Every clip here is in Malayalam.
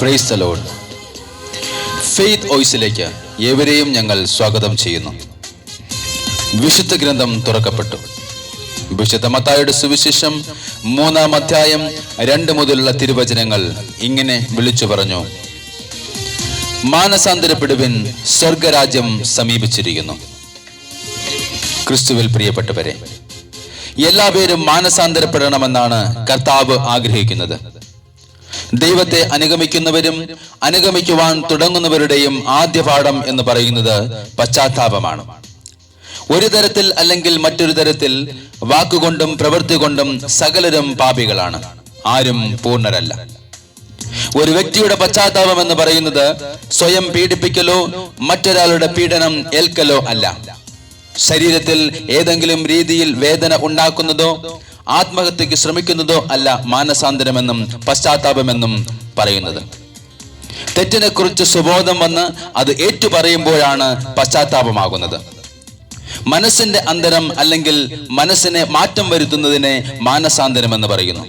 Praise the Lord. ഫെയ്ത്ത് വോയിസിലേക്ക് ഏവരെയും ഞങ്ങൾ സ്വാഗതം ചെയ്യുന്നു. വിശുദ്ധ ഗ്രന്ഥം തുറക്കപ്പെട്ടു. വിശുദ്ധ മത്തായിയുടെ സുവിശേഷം 3-ാം അധ്യായം 2 മുതലുള്ള തിരുവചനങ്ങൾ ഇങ്ങനെ വിളിച്ചു പറഞ്ഞു: മാനസാന്തരപ്പെടുവിൻ, സ്വർഗരാജ്യം സമീപിച്ചിരിക്കുന്നു. ക്രിസ്തുവിൽ പ്രിയപ്പെട്ടവരെ, എല്ലാവരും മാനസാന്തരപ്പെടണമെന്നാണ് കർത്താവ് ആഗ്രഹിക്കുന്നത്. ദൈവത്തെ അനുഗമിക്കുന്നവരും അനുഗമിക്കുവാൻ തുടങ്ങുന്നവരുടെയും ആദ്യ പാഠം എന്ന് പറയുന്നത് പശ്ചാത്താപമാണ്. ഒരു തരത്തിൽ അല്ലെങ്കിൽ മറ്റൊരു തരത്തിൽ, വാക്കുകൊണ്ടും പ്രവൃത്തി കൊണ്ടും സകലരും പാപികളാണ്, ആരും പൂർണ്ണരല്ല. ഒരു വ്യക്തിയുടെ പശ്ചാത്താപം എന്ന് പറയുന്നത് സ്വയം പീഡിപ്പിക്കലോ മറ്റൊരാളുടെ പീഡനം ഏൽക്കലോ അല്ല. ശരീരത്തിൽ ഏതെങ്കിലും രീതിയിൽ വേദന ഉണ്ടാക്കുന്നതോ ആത്മഹത്യക്ക് ശ്രമിക്കുന്നതോ അല്ല മാനസാന്തരമെന്നും പശ്ചാത്താപമെന്നും പറയുന്നത്. തെറ്റിനെ കുറിച്ച് സുബോധം വന്ന് അത് ഏറ്റുപറയുമ്പോഴാണ് പശ്ചാത്താപമാകുന്നത്. മനസ്സിന്റെ അന്തരം അല്ലെങ്കിൽ മനസ്സിനെ മാറ്റം വരുത്തുന്നതിനെ മാനസാന്തരം എന്ന് പറയുന്നു.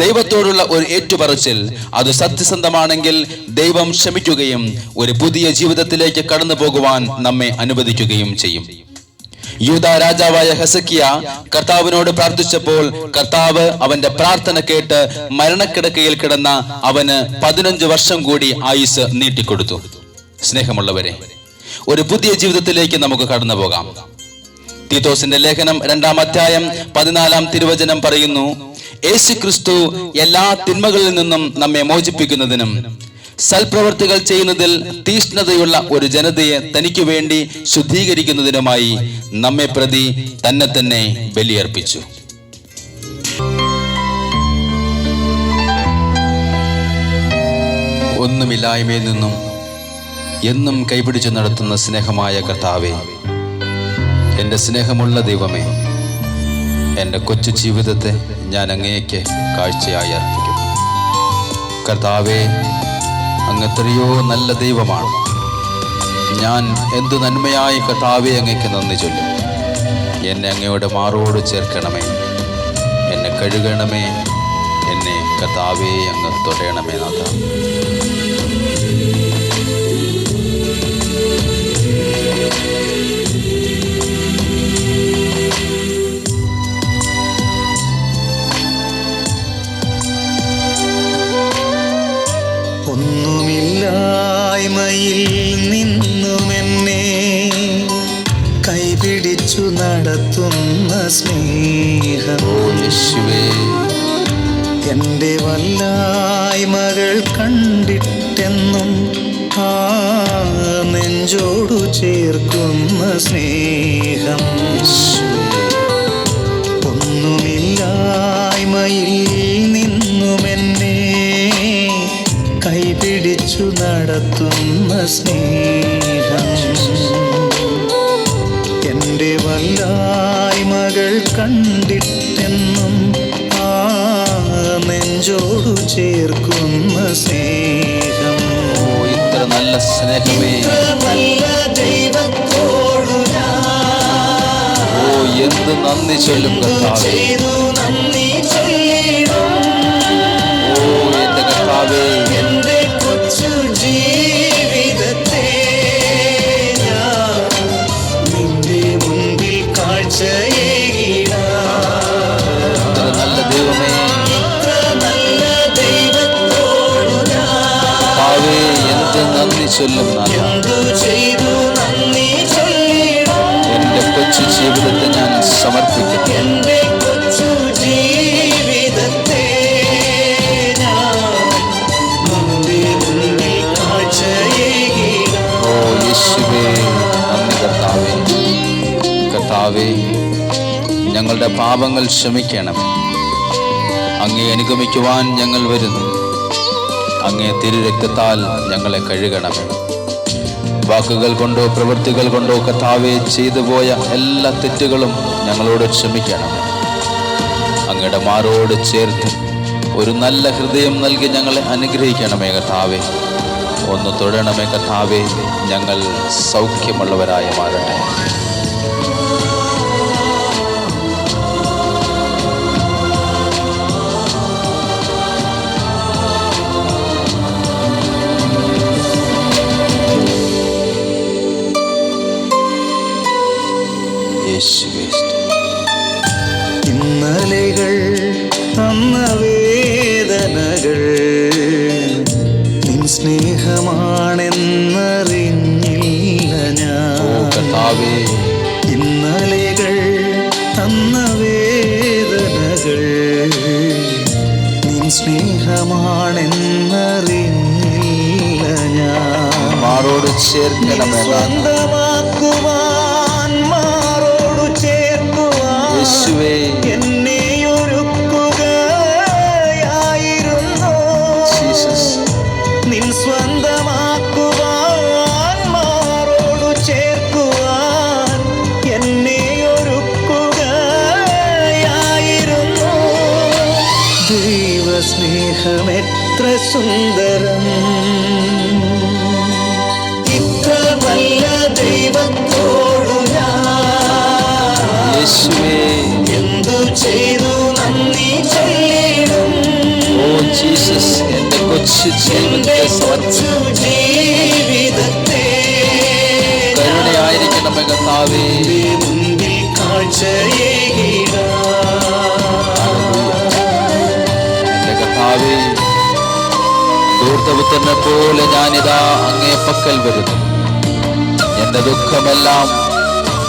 ദൈവത്തോടുള്ള ഒരു ഏറ്റുപറച്ചിൽ അത് സത്യസന്ധമാണെങ്കിൽ ദൈവം ക്ഷമിക്കുകയും ഒരു പുതിയ ജീവിതത്തിലേക്ക് കടന്നു പോകുവാൻ നമ്മെ അനുവദിക്കുകയും ചെയ്യും. യൂദാ രാജാവായ ഹെസക്കിയ കർത്താവിനോട് പ്രാർത്ഥിച്ചപ്പോൾ കർത്താവ് അവന്റെ പ്രാർത്ഥന കേട്ട് മരണക്കിടക്കയിൽ കിടന്ന അവന് 15 വർഷം കൂടി ആയുസ് നീട്ടിക്കൊടുത്തു. സ്നേഹമുള്ളവരെ, ഒരു പുതിയ ജീവിതത്തിലേക്ക് നമുക്ക് കടന്നു പോകാം. തീത്തോസിന്റെ ലേഖനം 2-ാം അധ്യായം 14-ാം തിരുവചനം പറയുന്നു: യേശു ക്രിസ്തു എല്ലാ തിന്മകളിൽ നിന്നും നമ്മെ മോചിപ്പിക്കുന്നതിനും സൽപ്രവർത്തികൾ ചെയ്യുന്നതിൽ തീഷ്ണതയുള്ള ഒരു ജനതയെ തനിക്ക് വേണ്ടി ശുദ്ധീകരിക്കുന്നതിനുമായി നമ്മെ പ്രതി തന്നെ തന്നെ ബലിയർപ്പിച്ചു. ഒന്നുമില്ലായ്മയിൽ നിന്നും എന്നും കൈപിടിച്ചു നടത്തുന്ന സ്നേഹമായ കർത്താവേ, എൻ്റെ സ്നേഹമുള്ള ദൈവമേ, എൻ്റെ കൊച്ചു ജീവിതത്തെ ഞാൻ അങ്ങേക്ക് കാഴ്ചയായി അർപ്പിക്കുന്നു. കർത്താവേ, അങ്ങ് എത്രയോ നല്ല ദൈവമാണ്. ഞാൻ എന്തു നന്മയായി കർത്താവേ അങ്ങേക്ക് നന്ദി ചൊല്ലും. എന്നെ അങ്ങയുടെ മാറോട് ചേർക്കണമേ, എന്നെ കഴുകണമേ, എന്നെ കർത്താവേ അങ്ങ് തൊടയണമേ നാഥ. ഒന്നുമില്ലായ്മയിൽ നിന്നുമെന്നെ കൈപിടിച്ചു നടത്തുന്ന സ്നേഹം, എൻ്റെ വല്ലായ്മകൾ കണ്ടിട്ടെന്നും ആ നെഞ്ചോടു ചേർക്കുന്ന സ്നേഹം. ഒന്നുമില്ലായ്മയിൽ നിന്നുമെന്നെ കൈപിടിച്ചു നടത്തുന്ന സ്നേഹം, എൻ്റെ വല്ലായ്മകൾ കണ്ടിട്ടെന്നും ആ നെഞ്ചോടു ചേർക്കുന്ന സ്നേഹം. ഇത്ര നല്ല സ്നേഹമേ, നല്ല ദൈവത്തോടു എന്ത് നന്ദി ചൊല്ലും കർത്താവേ. നന്ദി ചൊല്ലിടും. എൻ്റെ കർത്താവേ, എൻ്റെ കൊച്ചു ജീവിതത്തെ ഞാൻ നിന്റെ മുൻപിൽ കാഴ്ചയേകിടാം. നല്ല ദൈവമേ, ഇത്ര നല്ല ദൈവത്തോടു കർത്താവേ, എന്ത് നന്ദി ചൊല്ലും നാഥ. എന്തു ചെയ്തു നന്ദി ചൊല്ലിടും. എൻ്റെ കൊച്ചു ജീവിതത്തെ ഞാൻ സമർപ്പിക്കുന്നു. എൻ്റെ കൊച്ചു ജീവിതത്തെ ഞാൻ നിന്റെ മുൻപിൽ കാഴ്ചയേകിടാം. ഓ യേശുവേ, നന്ദി കർത്താവേ. കർത്താവേ, ഞങ്ങളുടെ പാപങ്ങൾ ക്ഷമിക്കണം. അങ്ങേ അനുഗമിക്കുവാൻ ഞങ്ങൾ വരുന്നു. അങ്ങേ തിരുരക്തത്താൽ ഞങ്ങളെ കഴുകണമേ. വാക്കുകൾ കൊണ്ടോ പ്രവൃത്തികൾ കൊണ്ടോ കർത്താവേ ചെയ്തു പോയ എല്ലാ തെറ്റുകളും ഞങ്ങളോട് ക്ഷമിക്കണമേ. അങ്ങയുടെ മാറോട് ചേർത്ത് ഒരു നല്ല ഹൃദയം നൽകി ഞങ്ങളെ അനുഗ്രഹിക്കണമേ കർത്താവേ. ഒന്ന് തൊടണമേ കർത്താവേ, ഞങ്ങൾ സൗഖ്യമുള്ളവരായി മാറട്ടെ. സ്നേഹമാണെന്നറിഞ്ഞില്ല ഞാൻ. കർത്താവേ, ഇന്നലെകൾ തന്ന വേദനകൾ നിൻ സ്നേഹമാണെന്നറിഞ്ഞില്ല ഞാൻ. മാറോട് ചേർക്കണമേ സ്വന്തമാക്കുവാൻ മാറോടു ചേർക്കുവാൻ യേശുവേ. എന്നെ ഒരുക്കുകയായിരുന്നു. നിൻ സ്വന്തമാക്കുവാൻ മാറോടു ചേർക്കുവാൻ എന്നെ ഒരുക്കുകയായിരുന്നു. ദൈവസ്നേഹമെത്ര സുന്ദരം, ഇത്ര നല്ല ദൈവത്തോടു ഞാൻ യേശുവേ, എന്തു ചെയ്തു നന്ദി ചൊല്ലിടും. ഓ ജീസസ്, എന്റെ കൊച്ചു എന്റെ ജീവിതത്തെ കൊച്ചു ജീവിതത്തെ കരുണയായിരിക്കണമേ കർത്താവേ. നിന്റെ മുൻപിൽ എന്റെ കർത്താവേ, ധൂർത്തപുത്രനെ പോലെ ഞാനിതാ അങ്ങേ പക്കൽ വരുന്നു. എന്റെ ദുഃഖമെല്ലാം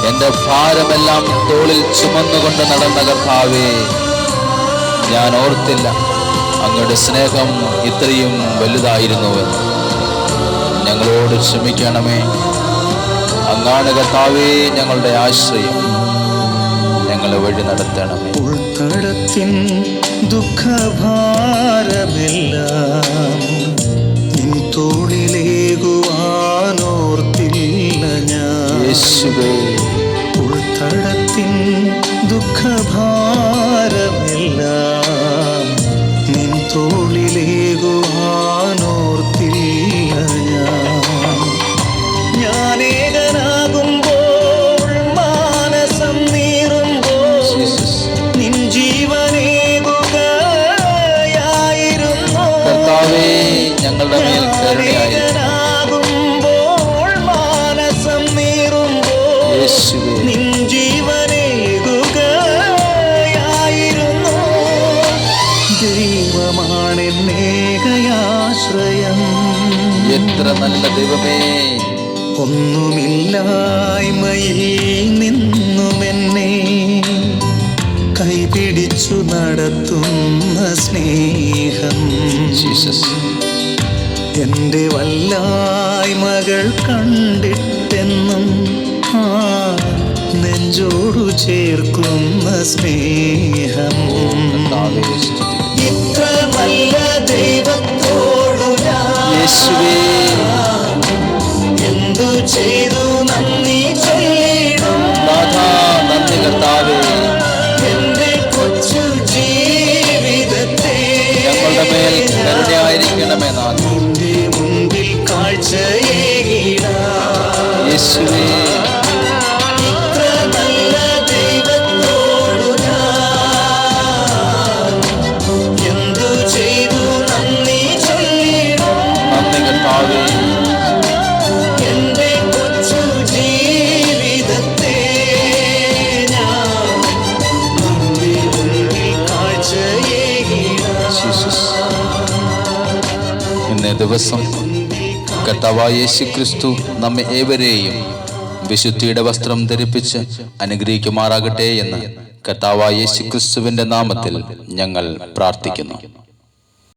എന്റെ ഭാരമെല്ലാം തോളിൽ ചുമന്നുകൊണ്ട് നടന്ന കർത്താവേ, ഞാൻ ഓർത്തില്ല അങ്ങയുടെ സ്നേഹം ഇത്രയും വലുതായിരുന്നുവെന്ന്. ഞങ്ങളോട് ക്ഷമിക്കണമേ. അങ്ങാണ് കർത്താവേ ഞങ്ങളുടെ ആശ്രയം. ഞങ്ങളെ വഴി നടത്തണമേ. ഉൾത്തടത്തിൻ ദുഃഖഭാരമെല്ലാം നിൻ തോളിലേകുവാനോർത്തില്ല ഞാൻ. യേശുവേ, ഉൾത്തടത്തിൻ ദുഃഖഭാരമെല്ലാം നിൻ തോളിലേകുവാനോർത്തില്ല ഞാൻ. ഞാനേകനാകുമ്പോൾ മാനസം നീറുമ്പോൾ നിൻ ജീവനേകുകയായിരുന്നു. കർത്താവേ, ഞങ്ങളുടെ മേൽ കരുണയായിരിക്കണമേ. ഞാനേകനാകുമ്പോൾ മാനസം നീറുമ്പോൾ യേശുവേ, നിൻ ജീവനേകുകയായിരുന്നു. ദൈവമാണെന്നേകയാശ്രയം, എത്ര നല്ല ദൈവമേ. ഒന്നുമില്ലായ്മയിൽ നിന്നുമെന്നെ കൈപിടിച്ചു നടത്തുന്ന സ്നേഹം. ജീസസ്, എൻ്റെ വല്ലായ്മകൾ കണ്ടിട്ടെന്നും ആ നെഞ്ചോടു ചേർക്കുന്ന സ്നേഹം. കർത്താവേ, സ്തുതി. ഇത്ര നല്ല ദൈവത്തോടു ഞാൻ യേശുവേ, എന്തു ചെയ്തു നന്ദി ചൊല്ലിടും. നാഥാ, നന്ദി കർത്താവേ. എന്റെ കൊച്ചു ജീവിതത്തെ ഞങ്ങളുടെ മേൽ കരുണയായിരിക്കണമേ നാഥ. നിന്റെ മുൻപിൽ കാഴ്ചയേകിടാം. യേശുവേ, ഇത്ര നല്ല ദൈവത്തോടു ഞാൻ എന്തു ചെയ്തു നന്ദി ചൊല്ലിടും. നന്ദി കർത്താവേ. എന്റെ കൊച്ചു ജീവിതത്തെ ഞാൻ നിന്റെ മുൻപിൽ കാഴ്ചയേകിടാം. ജീസസ്, ഇന്നേ ദിവസം കർത്താവായ യേശു ക്രിസ്തു നമ്മെ ഏവരെയും വിശുദ്ധിയുടെ വസ്ത്രം ധരിപ്പിച്ച് അനുഗ്രഹിക്കുമാറാകട്ടെ എന്ന് കർത്താവായ യേശു ക്രിസ്തുവിന്റെ നാമത്തിൽ ഞങ്ങൾ പ്രാർത്ഥിക്കുന്നു.